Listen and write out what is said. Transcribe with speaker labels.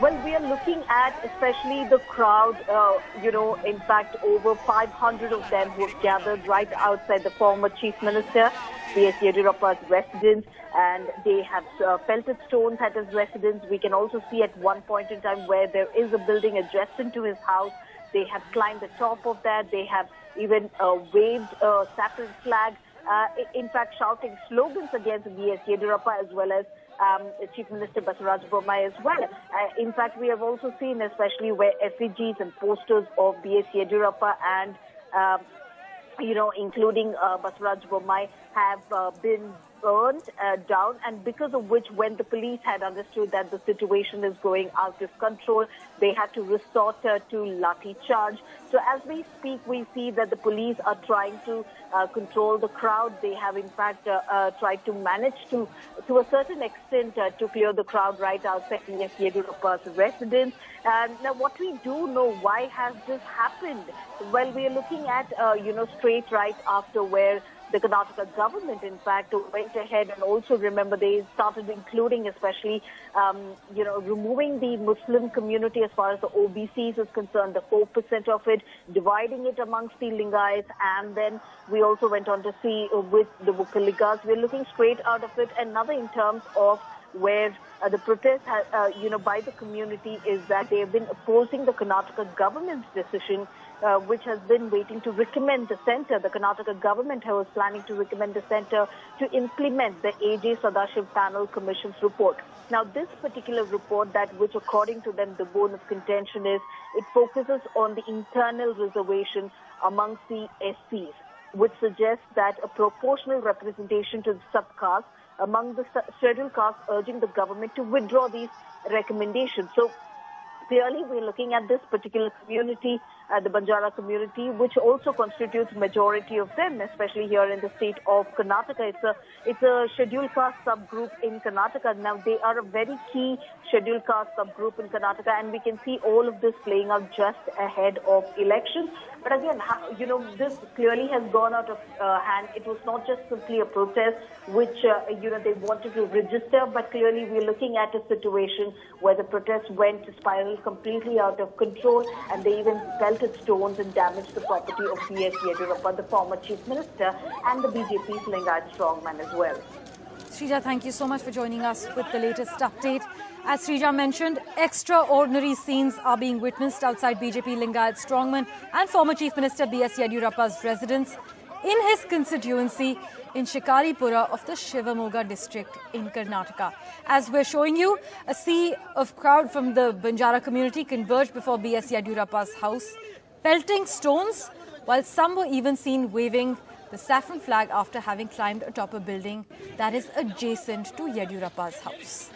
Speaker 1: Well, we are looking at especially the crowd, in fact, over 500 of them who have gathered right outside the former Chief Minister, BS Yediyurappa's residence, and they have pelted stones at his residence. We can also see at one point in time where there is a building adjacent to his house. They have climbed the top of that. They have even waved a saffron flag, in fact, shouting slogans against BS Yediyurappa as well as Chief Minister Basuraj Bommai as well. In fact, we have also seen, especially where effigies and posters of BS Yediyurappa and, including Basuraj Bommai have been burned down, and because of which, when the police had understood that the situation is going out of control, they had to resort to lathi charge. So as we speak, we see that the police are trying to control the crowd. They have in fact tried to manage to a certain extent to clear the crowd right outside BS Yediyurappa's residence. Now, what we do know, why has this happened? Well, we are looking at, straight right after where the Karnataka government, in fact, went ahead and also, remember, they started including, especially, removing the Muslim community as far as the OBCs is concerned, the 4% of it, dividing it amongst the Lingayats, and then we also went on to see with the Vukkaligas. We're looking straight out of it. Another in terms of where the protest, by the community is that they have been opposing the Karnataka government's decision, which has been waiting to recommend the centre. The Karnataka government was planning to recommend the centre to implement the A.J. Sadashiv panel commission's report. Now, this particular report, which according to them the bone of contention is, it focuses on the internal reservation amongst the SCs, which suggests that a proportional representation to the subcaste among the scheduled castes, urging the government to withdraw these recommendations. So clearly, we're looking at this particular community, the Banjara community, which also constitutes majority of them, especially here in the state of Karnataka. It's a scheduled caste subgroup in Karnataka. Now, they are a very key scheduled caste subgroup in Karnataka, and we can see all of this playing out just ahead of elections. But again, this clearly has gone out of hand. It was not just simply a protest, which, they wanted to register, but clearly we're looking at a situation where the protest went to spiral completely out of control, and they even pelted stones and damaged the property of BS Yediyurappa, the former Chief Minister, and the BJP's Lingayat strongman as well.
Speaker 2: Srija, thank you so much for joining us with the latest update. As Srija mentioned, extraordinary scenes are being witnessed outside BJP Lingayat strongman and former Chief Minister BS Yediyurappa's residence in his constituency in Shikaripura of the Shivamoga district in Karnataka. As we're showing you, a sea of crowd from the Banjara community converged before BS Yediyurappa's house, pelting stones, while some were even seen waving the saffron flag after having climbed atop a building that is adjacent to Yediyurappa's house.